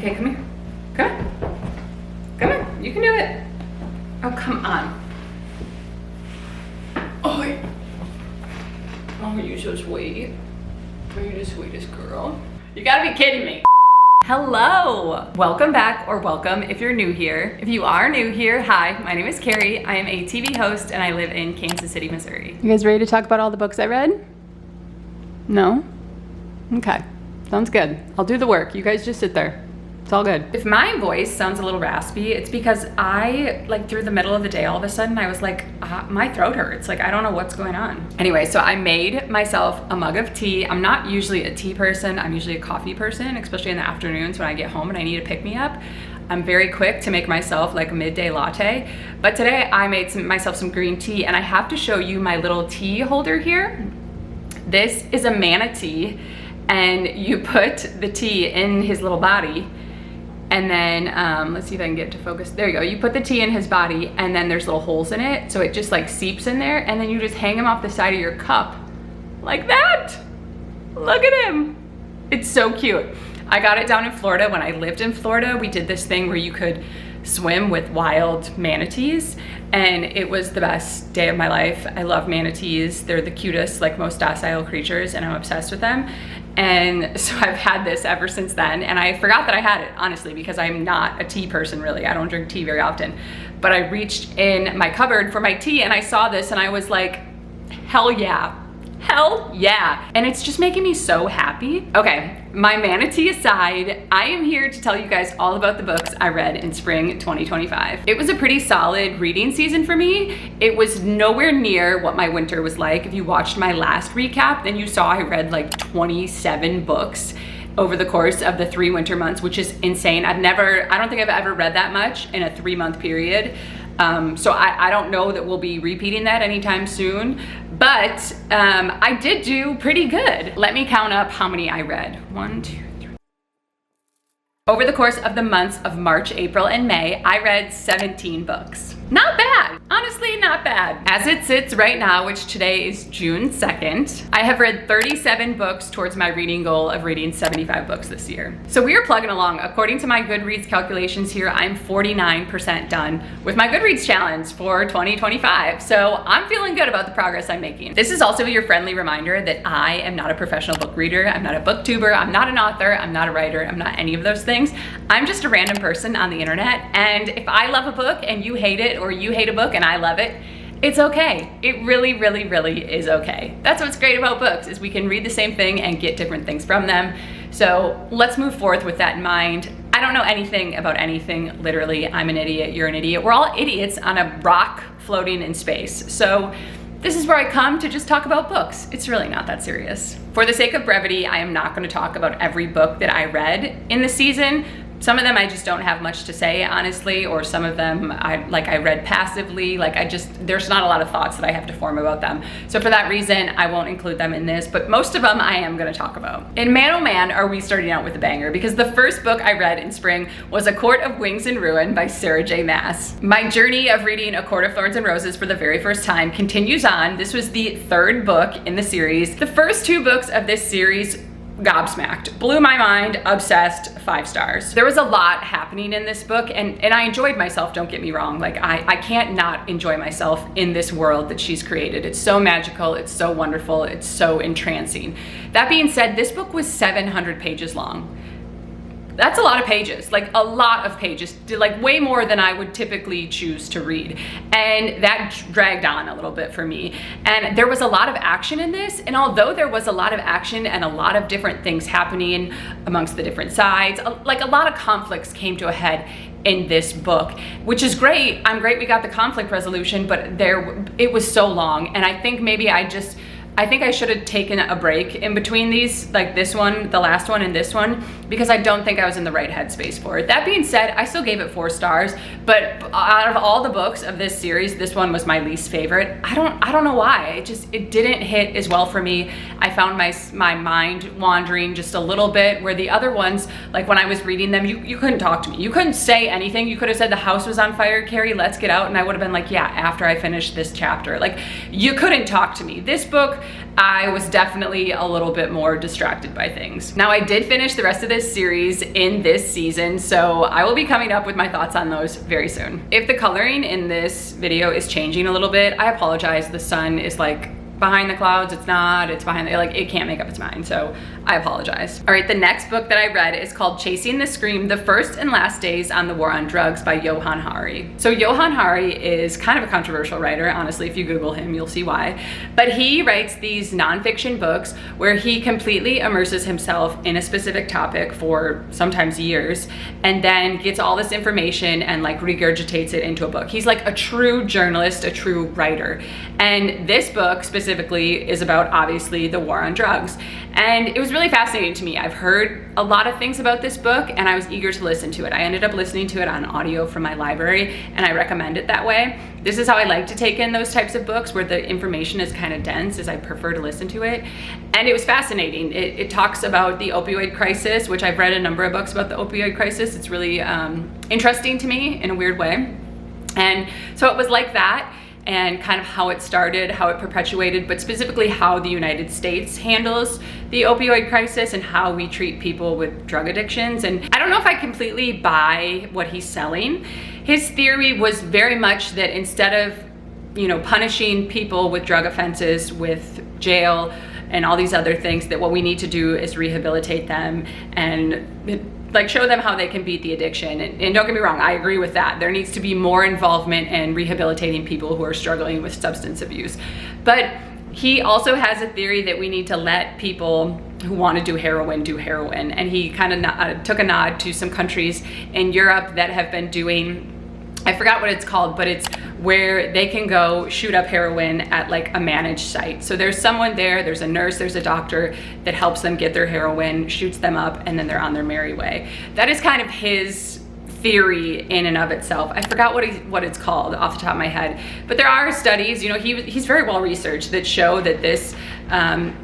Okay, come here. Come on. Come on, you can do it. Oh, come on. Oh, you're so sweet. You're the sweetest girl. You gotta be kidding me. Hello, welcome back, or welcome if you're new here. If you are new here, hi, my name is Carrie. I am a TV host and I live in Kansas City, Missouri. You guys ready to talk about all the books I read? No? Okay, sounds good. I'll do the work. You guys just sit there. It's all good. If my voice sounds a little raspy, it's because I, like through the middle of the day, all of a sudden I was like, my throat hurts. Like, I don't know what's going on. Anyway, so I made myself a mug of tea. I'm not usually a tea person. I'm usually a coffee person, especially in the afternoons when I get home and I need to pick me up. I'm very quick to make myself like a midday latte. But today I made myself some green tea, and I have to show you my little tea holder here. This is a manatee, and you put the tea in his little body. And then, let's see if I can get it to focus. There you go. You put the tea in his body, and then there's little holes in it. So it just like seeps in there, and then you just hang him off the side of your cup like that. Look at him. It's so cute. I got it down in Florida. When I lived in Florida, we did this thing where you could swim with wild manatees, and it was the best day of my life. I love manatees. They're the cutest, like most docile creatures, and I'm obsessed with them. And so I've had this ever since then, and I forgot that I had it, honestly, because I'm not a tea person, really. I don't drink tea very often. But I reached in my cupboard for my tea, and I saw this, and I was like, hell yeah. Hell yeah. And it's just making me so happy. Okay, my manatee aside, I am here to tell you guys all about the books I read in spring 2025. It was a pretty solid reading season for me. It was nowhere near what my winter was like. If you watched my last recap, then you saw I read like 27 books over the course of the 3 winter months, which is insane. I don't think I've ever read that much in a 3-month period. So I don't know that we'll be repeating that anytime soon, but I did do pretty good. Let me count up how many I read. 1, 2, 3. Over the course of the months of March, April, and May, I read 17 books. Not bad, honestly, not bad. As it sits right now, which today is June 2nd, I have read 37 books towards my reading goal of reading 75 books this year. So we are plugging along. According to my Goodreads calculations here, I'm 49% done with my Goodreads challenge for 2025. So I'm feeling good about the progress I'm making. This is also your friendly reminder that I am not a professional book reader. I'm not a booktuber. I'm not an author. I'm not a writer. I'm not any of those things. I'm just a random person on the internet. And if I love a book and you hate it, or you hate a book and I love it, it's okay. It really, really, really is okay. That's what's great about books, is we can read the same thing and get different things from them. So let's move forth with that in mind. I don't know anything about anything, literally. I'm an idiot, you're an idiot. We're all idiots on a rock floating in space. So this is where I come to just talk about books. It's really not that serious. For the sake of brevity, I am not going to talk about every book that I read in the season. Some of them I just don't have much to say, honestly, or some of them I read passively. There's not a lot of thoughts that I have to form about them. So for that reason, I won't include them in this, but most of them I am gonna talk about. In Man, Oh Man, are we starting out with a banger, because the first book I read in spring was A Court of Wings and Ruin by Sarah J. Maas. My journey of reading A Court of Thorns and Roses for the very first time continues on. This was the 3rd book in the series. The first 2 books of this series gobsmacked, blew my mind, obsessed, 5 stars. There was a lot happening in this book, and I enjoyed myself, don't get me wrong. Like, I can't not enjoy myself in this world that she's created. It's so magical, it's so wonderful, it's so entrancing. That being said, this book was 700 pages long. That's a lot of pages, like a lot of pages, like way more than I would typically choose to read. And that dragged on a little bit for me. And there was a lot of action in this. And although there was a lot of action and a lot of different things happening amongst the different sides, like a lot of conflicts came to a head in this book, which is great. I'm great we got the conflict resolution, but it was so long. And I think maybe I should have taken a break in between these, like this one, the last one, and this one, because I don't think I was in the right headspace for it. That being said, I still gave it 4 stars, but out of all the books of this series, this one was my least favorite. I don't know why. It didn't hit as well for me. I found my mind wandering just a little bit, where the other ones, like when I was reading them, you couldn't talk to me. You couldn't say anything. You could have said the house was on fire, Carrie, let's get out, and I would have been like, yeah, after I finished this chapter. Like, you couldn't talk to me. This book book, I was definitely a little bit more distracted by things. Now, I did finish the rest of this series in this season, so I will be coming up with my thoughts on those very soon. If the coloring in this video is changing a little bit, I apologize. The sun is like behind the clouds. It's not, it's behind the, like, it can't make up its mind, so I apologize. All right, the next book that I read is called Chasing the Scream, The First and Last Days on the War on Drugs by Johann Hari. So Johann Hari is kind of a controversial writer, honestly. If you Google him, you'll see why. But he writes these nonfiction books where he completely immerses himself in a specific topic for sometimes years, and then gets all this information and like regurgitates it into a book. He's like a true journalist, a true writer. And this book specifically is about, obviously, the war on drugs. And it was really fascinating to me. I've heard a lot of things about this book, and I was eager to listen to it. I ended up listening to it on audio from my library, and I recommend it that way. This is how I like to take in those types of books, where the information is kind of dense, as I prefer to listen to it. And it was fascinating. It talks about the opioid crisis, which I've read a number of books about the opioid crisis. It's really interesting to me in a weird way. And so it was like that, and kind of how it started, how it perpetuated, but specifically how the United States handles the opioid crisis and how we treat people with drug addictions. And I don't know if I completely buy what he's selling. His theory was very much that instead of, you know, punishing people with drug offenses with jail and all these other things, that what we need to do is rehabilitate them and like show them how they can beat the addiction. And don't get me wrong, I agree with that. There needs to be more involvement in rehabilitating people who are struggling with substance abuse. But he also has a theory that we need to let people who want to do heroin. And he kind of took a nod to some countries in Europe that have been doing, I forgot what it's called, but it's where they can go shoot up heroin at like a managed site. So there's someone there, there's a nurse, there's a doctor that helps them get their heroin, shoots them up, and then they're on their merry way. That is kind of his theory in and of itself. I forgot what it's called off the top of my head, but there are studies, you know, he's very well researched, that show that this,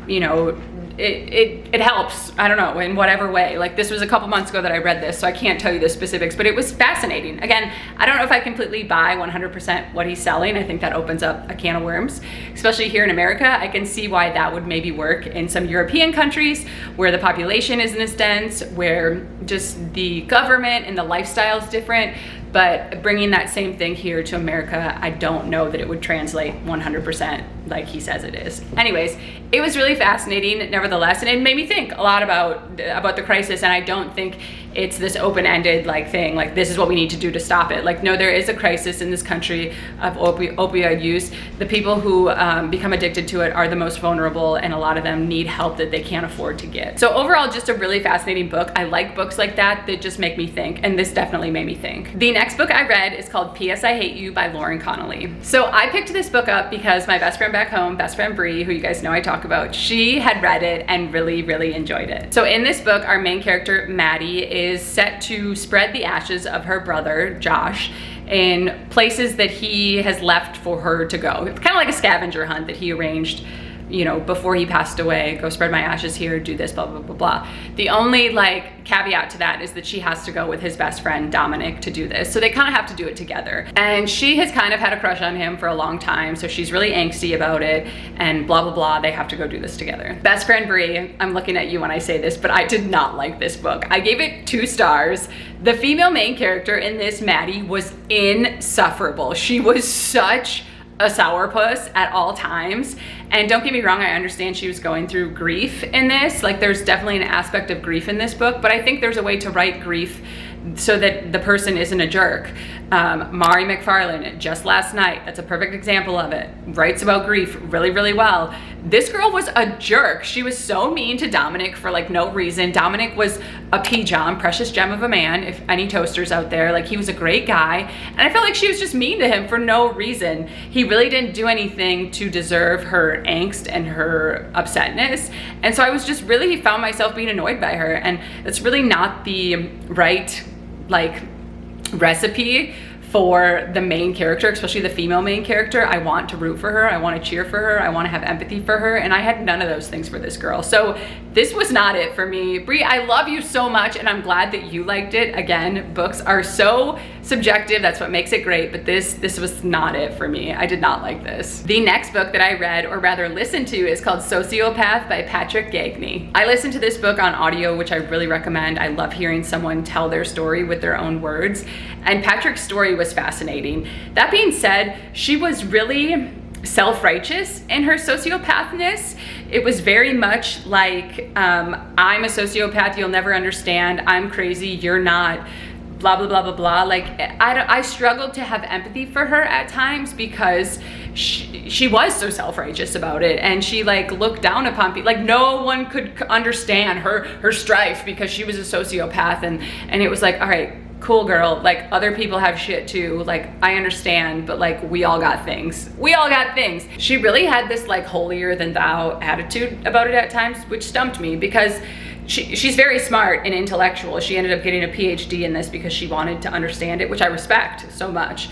you know, it helps, I don't know, in whatever way. Like, this was a couple months ago that I read this, so I can't tell you the specifics, but it was fascinating. Again, I don't know if I completely buy 100% what he's selling. I think that opens up a can of worms, especially here in America. I can see why that would maybe work in some European countries where the population isn't as dense, where just the government and the lifestyle is different. But bringing that same thing here to America, I don't know that it would translate 100% like he says it is. Anyways, it was really fascinating nevertheless, and it made me think a lot about the crisis. And I don't think it's this open-ended like thing, like this is what we need to do to stop it. Like, no, there is a crisis in this country of opioid use. The people who become addicted to it are the most vulnerable, and a lot of them need help that they can't afford to get. So overall, just a really fascinating book. I like books like that just make me think, and this definitely made me think. The next book I read is called P.S. I Hate You by Lauren Connolly. So I picked this book up because my best friend back home, best friend Bree, who you guys know I talk about, she had read it and really, really enjoyed it. So in this book, our main character, Maddie, is set to spread the ashes of her brother, Josh, in places that he has left for her to go. It's kind of like a scavenger hunt that he arranged, you know, before he passed away. Go spread my ashes here, do this, blah, blah, blah, blah. The only like caveat to that is that she has to go with his best friend, Dominic, to do this. So they kind of have to do it together. And she has kind of had a crush on him for a long time, so she's really angsty about it, and blah, blah, blah. They have to go do this together. Best friend Bree, I'm looking at you when I say this, but I did not like this book. I gave it 2 stars. The female main character in this, Maddie, was insufferable. She was such a sourpuss at all times. And don't get me wrong, I understand she was going through grief in this. Like, there's definitely an aspect of grief in this book, but I think there's a way to write grief so that the person isn't a jerk. Mari McFarlane, Just Last Night, that's a perfect example of it. Writes about grief really, really well. This girl was a jerk. She was so mean to Dominic for like no reason. Dominic was a P-Jam, precious gem of a man, if any toasters out there. Like, he was a great guy, and I felt like she was just mean to him for no reason. He really didn't do anything to deserve her angst and her upsetness. And so I was just really found myself being annoyed by her, and it's really not the right like recipe for the main character, especially the female main character. I want to root for her, I want to cheer for her, I want to have empathy for her, and I had none of those things for this girl. So this was not it for me. Brie, I love you so much, and I'm glad that you liked it. Again, books are so subjective, that's what makes it great, but this was not it for me. I did not like this. The next book that I read, or rather listened to, is called Sociopath by Patric Gagne. I listened to this book on audio, which I really recommend. I love hearing someone tell their story with their own words, and Patric's story was fascinating. That being said, she was really self-righteous in her sociopathness. It was very much like, I'm a sociopath, you'll never understand, I'm crazy, you're not, blah, blah, blah, blah, blah. Like, I struggled to have empathy for her at times because she was so self-righteous about it, and she like looked down upon people. Like, no one could understand her strife because she was a sociopath, and it was like, all right, cool girl, like other people have shit too, like I understand, but like we all got things. She really had this like holier than thou attitude about it at times, which stumped me because she's very smart and intellectual. She ended up getting a PhD in this because she wanted to understand it, which I respect so much.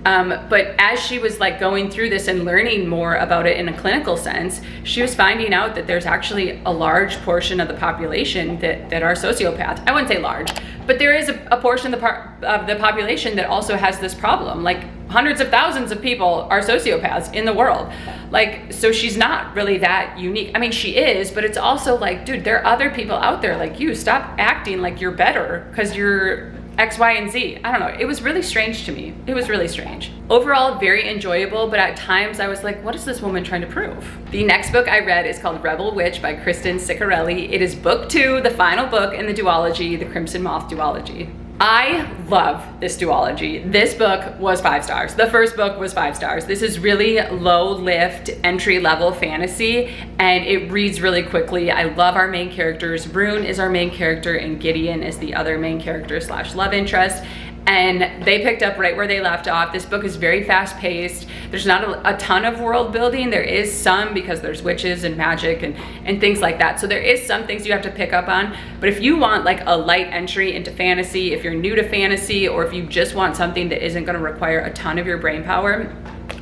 But as she was like going through this and learning more about it in a clinical sense, she was finding out that there's actually a large portion of the population that are sociopaths. I wouldn't say large, but there is a portion of the population that also has this problem. Like hundreds of thousands of people are sociopaths in the world. Like, so she's not really that unique. I mean, she is, but it's also like, dude, there are other people out there like you. Stop acting like you're better because you're X, Y, and Z. I don't know. It was really strange to me. It was really strange. Overall, very enjoyable, but at times I was like, what is this woman trying to prove? The next book I read is called Rebel Witch by Kristen Ciccarelli. It is book 2, the final book in the duology, the Crimson Moth duology. I love this duology. This book was 5 stars. The first book was 5 stars. This is really low lift, entry level fantasy, and it reads really quickly. I love our main characters. Rune is our main character and Gideon is the other main character / love interest. And they picked up right where they left off. This book is very fast paced. There's not a ton of world building. There is some because there's witches and magic and things like that. So there is some things you have to pick up on. But if you want like a light entry into fantasy, if you're new to fantasy, or if you just want something that isn't gonna require a ton of your brain power,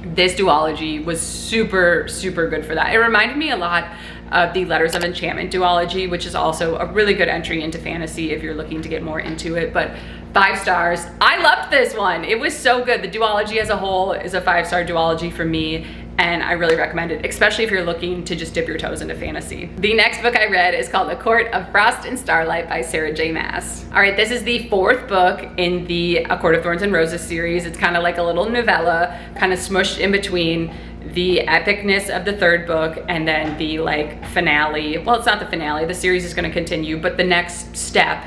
this duology was super, super good for that. It reminded me a lot of the Letters of Enchantment duology, which is also a really good entry into fantasy if you're looking to get more into it. But 5 stars. I loved this one. It was so good. The duology as a whole is a 5-star duology for me, and I really recommend it, especially if you're looking to just dip your toes into fantasy. The next book I read is called A Court of Frost and Starlight by Sarah J. Maas. All right, this is the 4th book in the A Court of Thorns and Roses series. It's kind of like a little novella, kind of smushed in between the epicness of the 3rd book and then the like finale. Well, it's not the finale, the series is going to continue, but the next step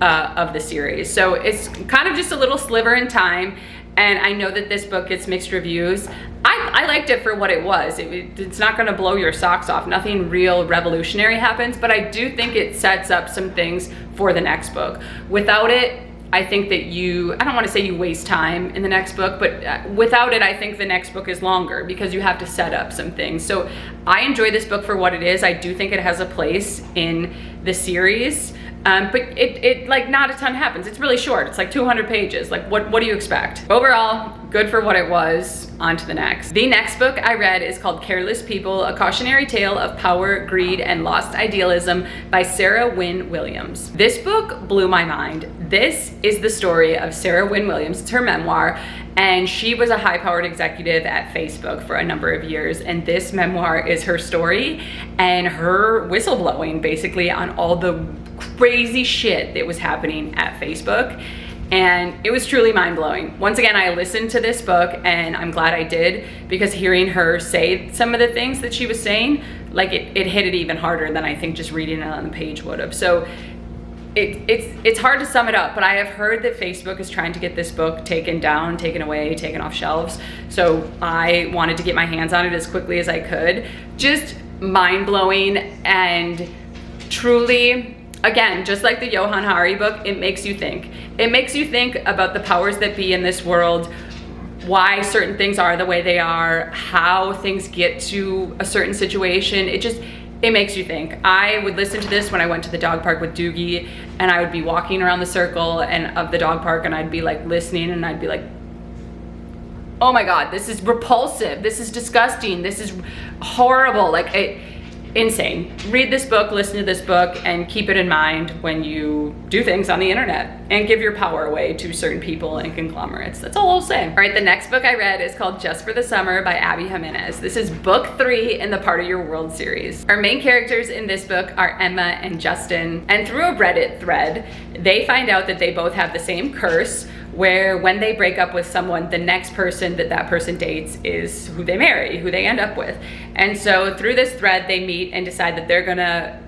of the series. So it's kind of just a little sliver in time, and I know that this book gets mixed reviews. I liked it for what it was. It's not going to blow your socks off. Nothing real revolutionary happens, but I do think it sets up some things for the next book. Without it, I think that I don't want to say you waste time in the next book, but without it, I think the next book is longer because you have to set up some things. So I enjoy this book for what it is. I do think it has a place in the series. But it like not a ton happens. It's really short. It's like 200 pages. Like what do you expect? Overall, good for what it was. On to the next. The next book I read is called Careless People, A Cautionary Tale of Power, Greed, and Lost Idealism by Sarah Wynn-Williams. This book blew my mind. This is the story of Sarah Wynn-Williams. It's her memoir, and she was a high-powered executive at Facebook for a number of years, and this memoir is her story and her whistleblowing basically on all the crazy shit that was happening at Facebook. And it was truly mind-blowing. Once again, I listened to this book, and I'm glad I did, because hearing her say some of the things that she was saying, like it hit it even harder than I think just reading it on the page would have. So it's hard to sum it up, but I have heard that Facebook is trying to get this book taken down, taken away, taken off shelves. So I wanted to get my hands on it as quickly as I could. Just mind-blowing and truly, again, just like the Johann Hari book, it makes you think. It makes you think about the powers that be in this world, why certain things are the way they are, how things get to a certain situation. It makes you think. I would listen to this when I went to the dog park with Doogie, and I would be walking around the circle of the dog park, and I'd be like listening, and I'd be like, oh my God, this is repulsive. This is disgusting. This is horrible. Like, insane. Read this book, listen to this book, and keep it in mind when you do things on the internet and give your power away to certain people and conglomerates. That's all I'll say. All right, the next book I read is called Just for the Summer by Abby Jiminez. This is book 3 in the Part of Your World series. Our main characters in this book are Emma and Justin, and through a Reddit thread, they find out that they both have the same curse, where when they break up with someone, the next person that person dates is who they marry, who they end up with. And so through this thread, they meet and decide that they're gonna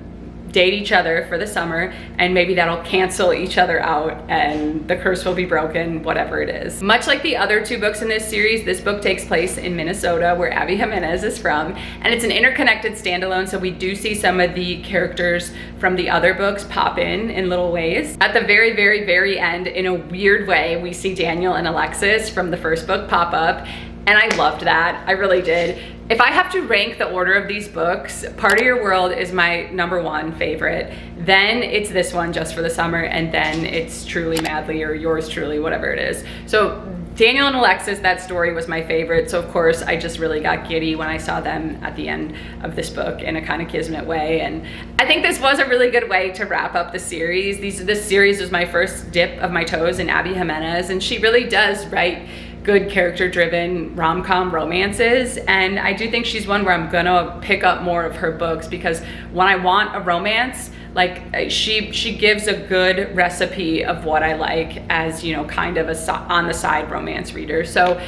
date each other for the summer, and maybe that'll cancel each other out and the curse will be broken, whatever it is. Much like the other 2 books in this series, this book takes place in Minnesota, where Abby Jiminez is from, and it's an interconnected standalone, so we do see some of the characters from the other books pop in little ways. At the very, very, very end, in a weird way, we see Daniel and Alexis from the first book pop up, and I loved that. I really did. If I have to rank the order of these books, Part of Your World is my #1 favorite. Then it's this one, Just for the Summer, and then it's Truly Madly or Yours Truly, whatever it is. So Daniel and Alexis, that story was my favorite. So of course I just really got giddy when I saw them at the end of this book in a kind of kismet way. And I think this was a really good way to wrap up the series. This series was my first dip of my toes in Abby Jiminez, and she really does write good character-driven rom-com romances, and I do think she's one where I'm gonna pick up more of her books, because when I want a romance, like she gives a good recipe of what I like as, you know, kind of a on the side romance reader. So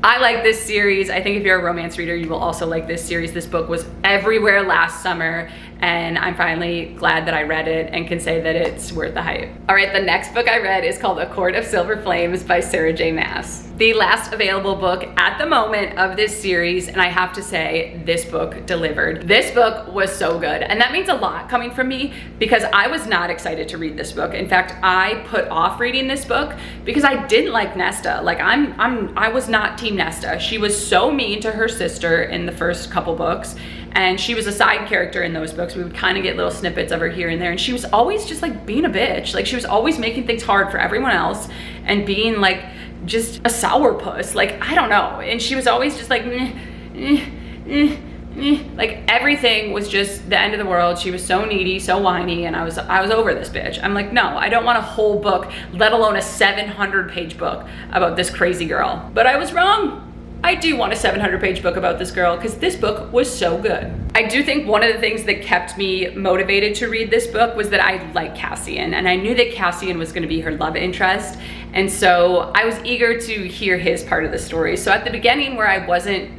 I like this series. I think if you're a romance reader, you will also like this series. This book was everywhere last summer, and I'm finally glad that I read it and can say that it's worth the hype. All right, the next book I read is called A Court of Silver Flames by Sarah J. Maas. The last available book at the moment of this series, and I have to say, this book delivered. This book was so good, and that means a lot coming from me, because I was not excited to read this book. In fact, I put off reading this book because I didn't like Nesta. Like I was not Team Nesta. She was so mean to her sister in the first couple books, and she was a side character in those books. We would kind of get little snippets of her here and there, and she was always just like being a bitch. Like she was always making things hard for everyone else and being like just a sourpuss. Like, I don't know. And she was always just like, like everything was just the end of the world. She was so needy, so whiny, and I was over this bitch. I'm like, no, I don't want a whole book, let alone a 700-page book about this crazy girl. But I was wrong. I do want a 700-page book about this girl, because this book was so good. I do think one of the things that kept me motivated to read this book was that I like Cassian, and I knew that Cassian was gonna be her love interest, and so I was eager to hear his part of the story. So at the beginning, where I wasn't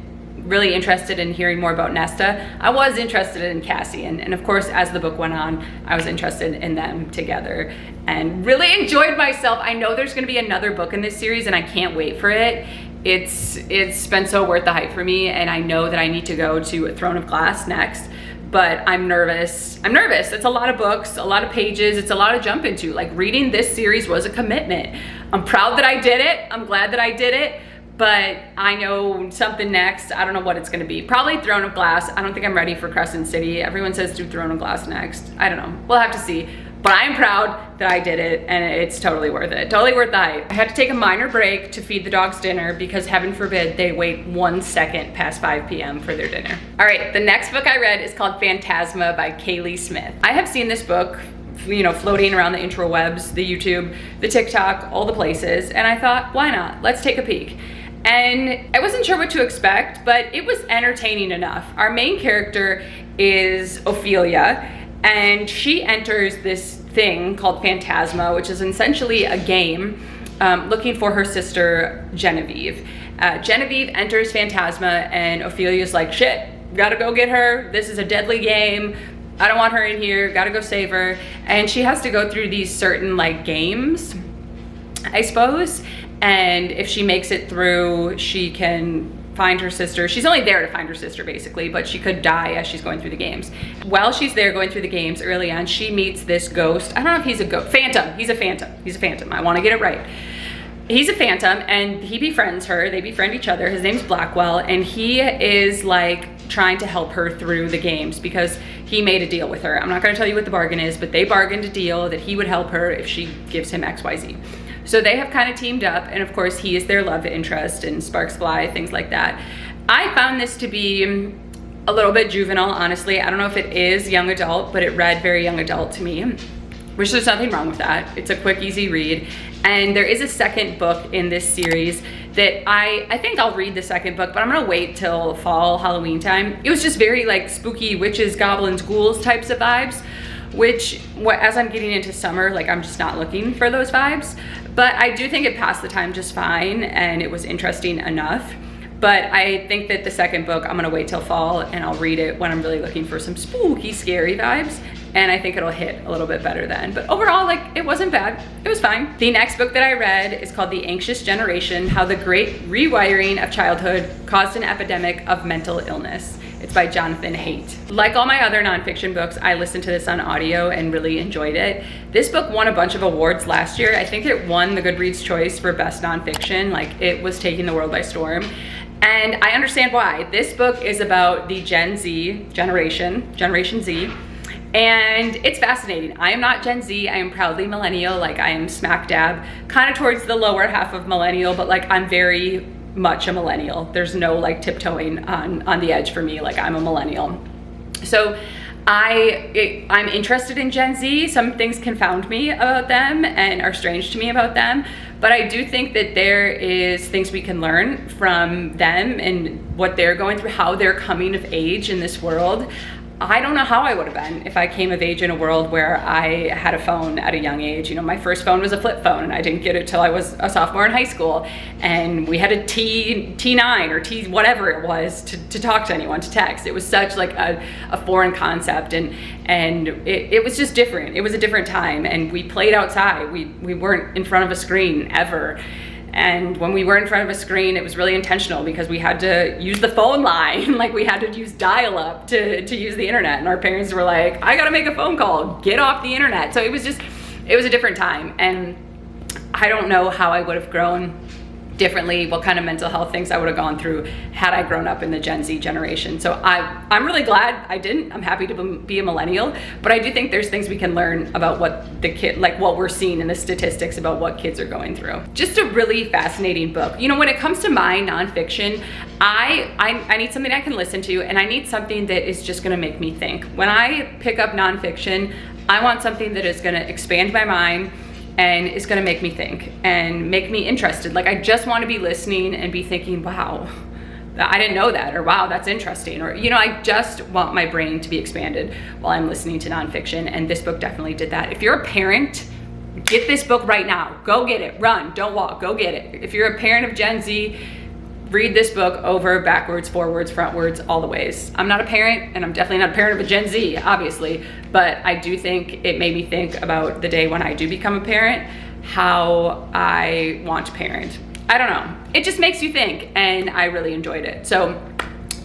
really interested in hearing more about Nesta, I was interested in Cassian, and of course as the book went on, I was interested in them together and really enjoyed myself. I know there's gonna be another book in this series, and I can't wait for it. It's been so worth the hype for me, and I know that I need to go to Throne of Glass next, but I'm nervous. It's a lot of books, a lot of pages, it's a lot to jump into. Like, reading this series was a commitment. I'm proud that I did it, I'm glad that I did it, but I know something next. I don't know what it's gonna be. Probably Throne of Glass. I don't think I'm ready for Crescent City. Everyone says do Throne of Glass next. I don't know, we'll have to see. But I am proud that I did it, and it's totally worth it. Totally worth the hype. I had to take a minor break to feed the dogs dinner, because heaven forbid they wait 1 second past 5 p.m. for their dinner. All right, the next book I read is called Fantasma by Kaylie Smith. I have seen this book, you know, floating around the interwebs, the YouTube, the TikTok, all the places, and I thought, why not? Let's take a peek. And I wasn't sure what to expect, but it was entertaining enough. Our main character is Ophelia, and she enters this thing called Fantasma, which is essentially a game looking for her sister Genevieve. Genevieve enters Fantasma, and Ophelia's like, shit, gotta go get her. This is a deadly game. I don't want her in here, gotta go save her. And she has to go through these certain like games, I suppose. And if she makes it through, she can find her sister. She's only there to find her sister basically, but she could die as she's going through the games. While she's there going through the games early on, she meets this ghost. I don't know if he's a ghost. Phantom. He's a phantom. He's a phantom. I want to get it right. He's a phantom, and he befriends her. They befriend each other. His name's Blackwell, and he is like trying to help her through the games because he made a deal with her. I'm not going to tell you what the bargain is, but they bargained a deal that he would help her if she gives him XYZ. So they have kind of teamed up, and of course he is their love interest, and sparks fly, things like that. I found this to be a little bit juvenile, honestly. I don't know if it is young adult, but it read very young adult to me, which there's nothing wrong with that. It's a quick, easy read. And there is a second book in this series that I think I'll read the second book, but I'm gonna wait till fall, Halloween time. It was just very like spooky witches, goblins, ghouls types of vibes, which as I'm getting into summer, like I'm just not looking for those vibes. But I do think it passed the time just fine, and it was interesting enough. But I think that the second book, I'm gonna wait till fall and I'll read it when I'm really looking for some spooky, scary vibes. And I think it'll hit a little bit better then. But overall, like, it wasn't bad. It was fine. The next book that I read is called The Anxious Generation: How the Great Rewiring of Childhood Caused an Epidemic of Mental Illness. It's by Jonathan Haidt. Like all my other nonfiction books, I listened to this on audio and really enjoyed it. This book won a bunch of awards last year. I think it won the Goodreads choice for best nonfiction. Like, it was taking the world by storm. And I understand why. This book is about the Gen Z generation, Generation Z. And it's fascinating. I am not Gen Z, I am proudly millennial. Like, I am smack dab, kind of towards the lower half of millennial, but like I'm very much a millennial. There's no like tiptoeing on the edge for me. Like, I'm a millennial. So I'm interested in Gen Z. Some things confound me about them and are strange to me about them, but I do think that there is things we can learn from them and what they're going through, how they're coming of age in this world. I don't know how I would have been if I came of age in a world where I had a phone at a young age. You know, my first phone was a flip phone, and I didn't get it till I was a sophomore in high school. And we had a T9 or T whatever it was to talk to anyone, to text. It was such like a foreign concept, and it was just different. It was a different time, and we played outside. We weren't in front of a screen ever. And when we were in front of a screen, it was really intentional because we had to use the phone line. Like, we had to use dial-up to use the internet. And our parents were like, I gotta make a phone call, get off the internet. So it was a different time. And I don't know how I would have grown differently, what kind of mental health things I would have gone through had I grown up in the Gen Z generation. So I'm really glad I didn't. I'm happy to be a millennial, but I do think there's things we can learn about what the kid, like what we're seeing in the statistics about what kids are going through. Just a really fascinating book. You know, when it comes to my nonfiction, I need something I can listen to, and I need something that is just gonna make me think. When I pick up nonfiction, I want something that is gonna expand my mind and it's gonna make me think and make me interested. Like, I just wanna be listening and be thinking, wow, I didn't know that, or wow, that's interesting. Or, you know, I just want my brain to be expanded while I'm listening to nonfiction, and this book definitely did that. If you're a parent, get this book right now. Go get it, run, don't walk, go get it. If you're a parent of Gen Z, read this book over, backwards, forwards, frontwards, all the ways. I'm not a parent, and I'm definitely not a parent of a Gen Z, obviously, but I do think it made me think about the day when I do become a parent, how I want to parent. I don't know, it just makes you think, and I really enjoyed it. So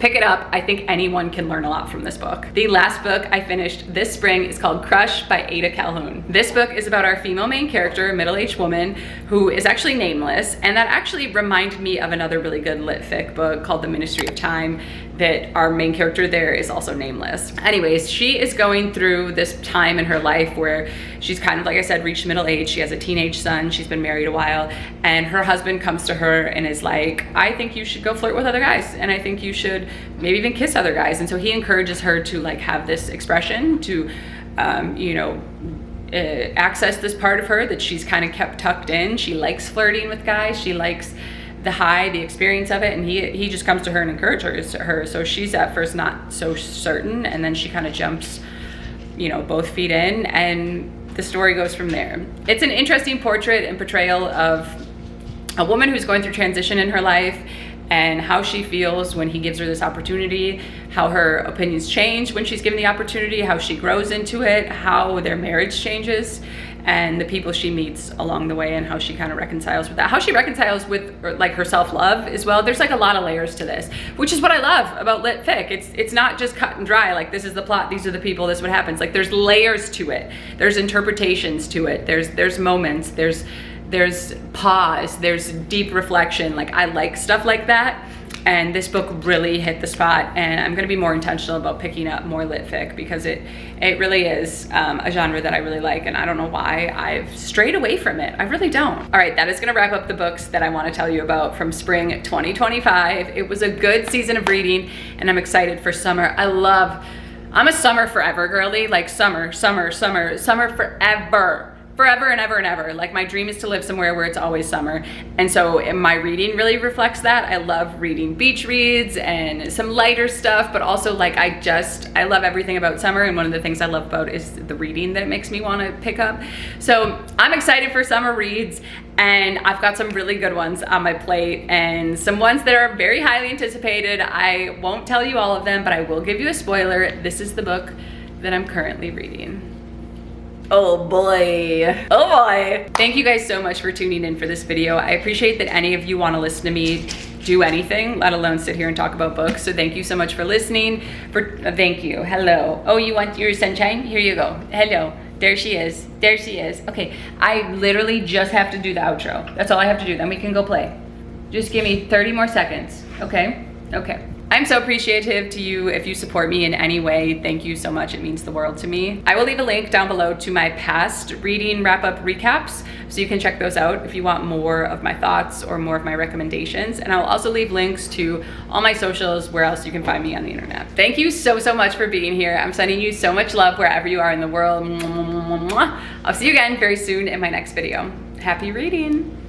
pick it up. I think anyone can learn a lot from this book. The last book I finished this spring is called Crush by Ada Calhoun. This book is about our female main character, a middle-aged woman who is actually nameless, and that actually reminded me of another really good lit fic book called The Ministry of Time, that our main character there is also nameless. Anyways, she is going through this time in her life where she's kind of, like I said, reached middle age. She has a teenage son, she's been married a while, and her husband comes to her and is like, I think you should go flirt with other guys, and I think you should maybe even kiss other guys. And so he encourages her to like have this expression, to you know, access this part of her that she's kind of kept tucked in. She likes flirting with guys, she likes the high, the experience of it, and he just comes to her and encourages her. So she's at first not so certain, and then she kind of jumps, you know, both feet in, and the story goes from there. It's an interesting portrait and portrayal of a woman who's going through transition in her life, and how she feels when he gives her this opportunity, how her opinions change when she's given the opportunity, how she grows into it, how their marriage changes, and the people she meets along the way, and how she kind of reconciles with that, how she reconciles with like her self-love as well. There's like a lot of layers to this, which is what I love about lit fic. It's not just cut and dry, like this is the plot, these are the people, this is what happens. Like, there's layers to it, there's interpretations to it, there's moments, there's pause, there's deep reflection. Like, I like stuff like that. and this book really hit the spot, and I'm gonna be more intentional about picking up more lit fic because it really is a genre that I really like, and I don't know why I've strayed away from it. I really don't. All right, that is gonna wrap up the books that I wanna tell you about from spring 2025. It was a good season of reading, and I'm excited for summer. I'm a summer forever girly, like summer forever. Forever and ever and ever. Like, my dream is to live somewhere where it's always summer. And so my reading really reflects that. I love reading beach reads and some lighter stuff, but also like I love everything about summer. And one of the things I love about is the reading that it makes me want to pick up. So I'm excited for summer reads, and I've got some really good ones on my plate and some ones that are very highly anticipated. I won't tell you all of them, but I will give you a spoiler. This is the book that I'm currently reading. Oh boy. Oh boy. Thank you guys so much for tuning in for this video. I appreciate that any of you want to listen to me do anything, let alone sit here and talk about books. So thank you so much for listening. Thank you. Hello. Oh, you want your sunshine? Here you go. Hello. There she is. There she is. Okay. I literally just have to do the outro. That's all I have to do. Then we can go play. Just give me 30 more seconds. Okay? Okay. I'm so appreciative to you if you support me in any way. Thank you so much. It means the world to me. I will leave a link down below to my past reading wrap-up recaps, so you can check those out if you want more of my thoughts or more of my recommendations. And I'll also leave links to all my socials, where else you can find me on the internet. Thank you so much for being here. I'm sending you so much love wherever you are in the world. I'll see you again very soon in my next video. Happy reading.